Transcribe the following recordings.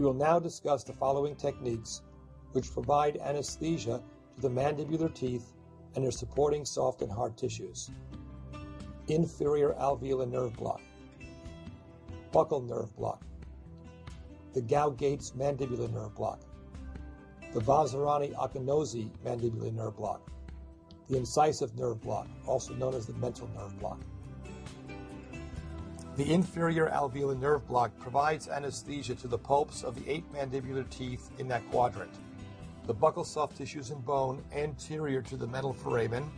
We will now discuss the following techniques which provide anesthesia to the mandibular teeth and their supporting soft and hard tissues. Inferior alveolar nerve block, buccal nerve block, the Gauge-Gates mandibular nerve block, the Vazirani-Akinosi mandibular nerve block, the incisive nerve block, also known as the mental nerve block. The inferior alveolar nerve block provides anesthesia to the pulps of the 8 mandibular teeth in that quadrant, the buccal soft tissues and bone anterior to the mental foramen,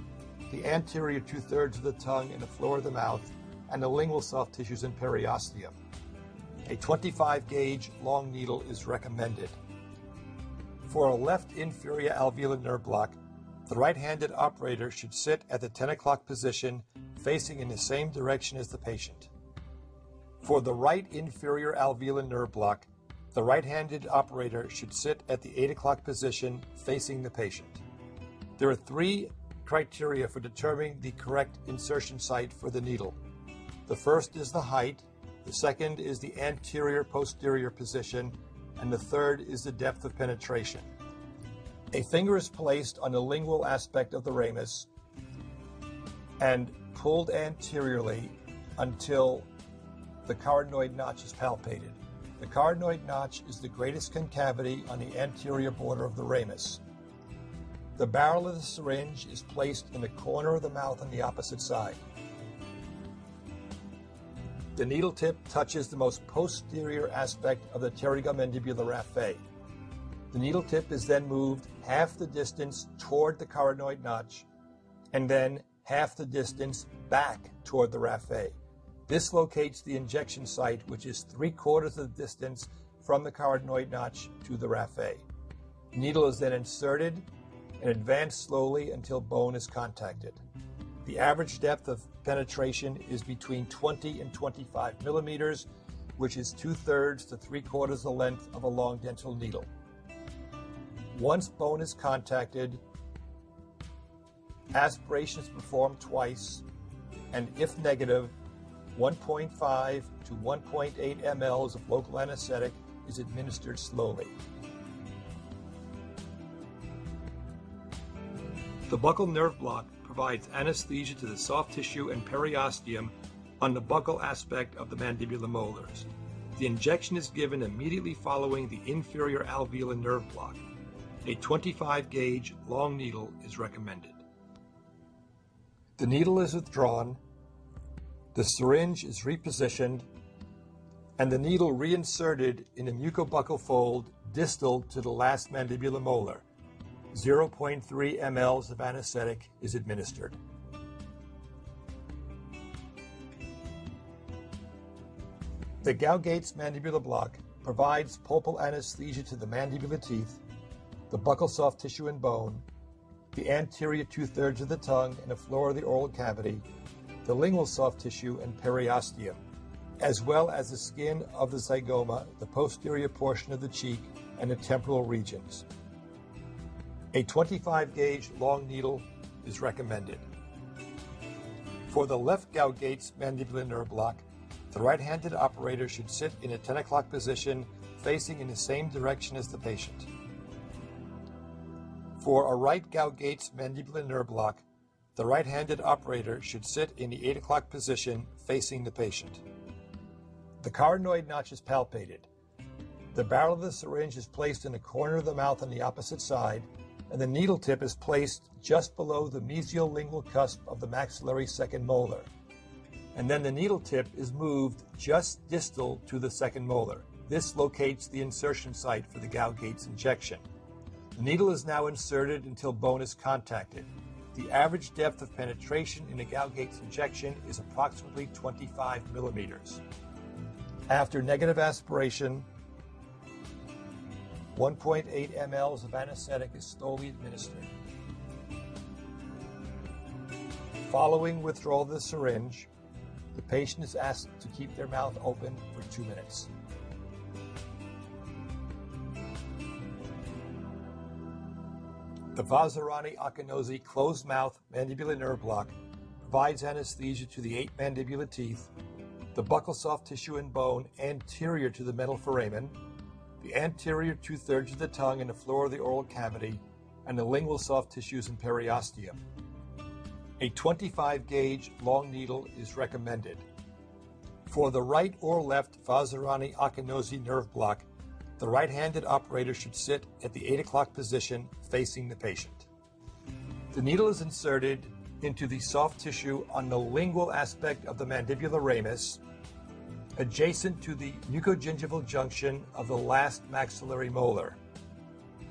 the anterior 2/3 of the tongue and the floor of the mouth, and the lingual soft tissues and periosteum. A 25-gauge long needle is recommended. For a left inferior alveolar nerve block, the right-handed operator should sit at the 10 o'clock position, facing in the same direction as the patient. For the right inferior alveolar nerve block, the right-handed operator should sit at the 8 o'clock position, facing the patient. There are 3 criteria for determining the correct insertion site for the needle. The first is the height, the second is the anterior-posterior position, and the third is the depth of penetration. A finger is placed on the lingual aspect of the ramus and pulled anteriorly until the carotenoid notch is palpated. The carotenoid notch is the greatest concavity on the anterior border of the ramus. The barrel of the syringe is placed in the corner of the mouth on the opposite side. The needle tip touches the most posterior aspect of the pterygomandibular raphe. The needle tip is then moved half the distance toward the carotenoid notch and then half the distance back toward the raphe. This locates the injection site, which is 3/4 of the distance from the carotenoid notch to the raphe. The needle is then inserted and advanced slowly until bone is contacted. The average depth of penetration is between 20 and 25 millimeters, which is 2/3 to 3/4 the length of a long dental needle. Once bone is contacted, aspiration is performed twice, and if negative, 1.5 to 1.8 mL of local anesthetic is administered slowly. The buccal nerve block provides anesthesia to the soft tissue and periosteum on the buccal aspect of the mandibular molars. The injection is given immediately following the inferior alveolar nerve block. A 25-gauge long needle is recommended. The needle is withdrawn, the syringe is repositioned, and the needle reinserted in the mucobuccal fold distal to the last mandibular molar. 0.3 mL of anesthetic is administered. The Gauge-Gates mandibular block provides pulpal anesthesia to the mandibular teeth, the buccal soft tissue and bone, the anterior 2/3 of the tongue and the floor of the oral cavity, the lingual soft tissue and periosteum, as well as the skin of the zygoma, the posterior portion of the cheek, and the temporal regions. A 25-gauge long needle is recommended. For the left Gauge-Gates mandibular nerve block, the right-handed operator should sit in a 10 o'clock position, facing in the same direction as the patient. For a right Gauge-Gates mandibular nerve block, the right-handed operator should sit in the 8 o'clock position, facing the patient. The carotenoid notch is palpated. The barrel of the syringe is placed in the corner of the mouth on the opposite side, and the needle tip is placed just below the mesiolingual cusp of the maxillary second molar. And then the needle tip is moved just distal to the second molar. This locates the insertion site for the Gauge-Gates injection. The needle is now inserted until bone is contacted. The average depth of penetration in a Gauge-Gates injection is approximately 25 millimeters. After negative aspiration, 1.8 mL of anesthetic is slowly administered. Following withdrawal of the syringe, the patient is asked to keep their mouth open for 2 minutes. The Vazirani-Akinosi closed-mouth mandibular nerve block provides anesthesia to the 8 mandibular teeth, the buccal soft tissue and bone anterior to the mental foramen, the anterior 2/3 of the tongue and the floor of the oral cavity, and the lingual soft tissues and periosteum. A 25 gauge long needle is recommended. For the right or left Vazirani-Akinosi nerve block, the right-handed operator should sit at the 8 o'clock position facing the patient. The needle is inserted into the soft tissue on the lingual aspect of the mandibular ramus, adjacent to the mucogingival junction of the last maxillary molar.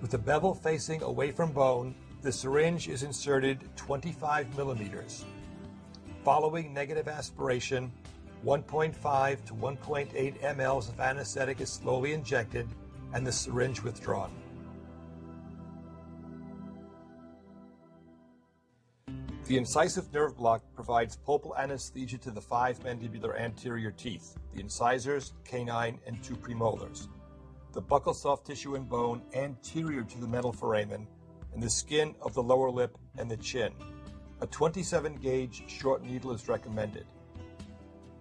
With the bevel facing away from bone, the syringe is inserted 25 millimeters. Following negative aspiration, 1.5 to 1.8 mLs of anesthetic is slowly injected and the syringe withdrawn. The incisive nerve block provides pulpal anesthesia to the 5 mandibular anterior teeth, the incisors, canine, and 2 premolars, the buccal soft tissue and bone anterior to the metal foramen, and the skin of the lower lip and the chin. A 27 gauge short needle is recommended.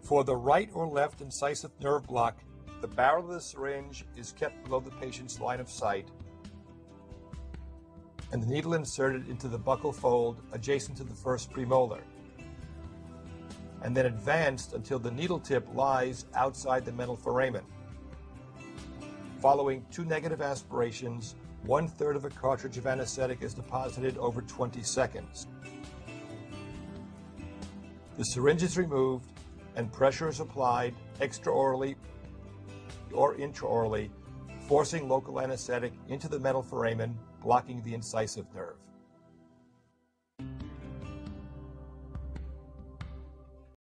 For the right or left incisive nerve block, the barrel of the syringe is kept below the patient's line of sight, and the needle inserted into the buccal fold adjacent to the first premolar, and then advanced until the needle tip lies outside the metal foramen. Following 2 negative aspirations, 1/3 of a cartridge of anesthetic is deposited over 20 seconds. The syringe is removed and pressure is applied extraorally or intraorally, forcing local anesthetic into the metal foramen, blocking the incisive nerve.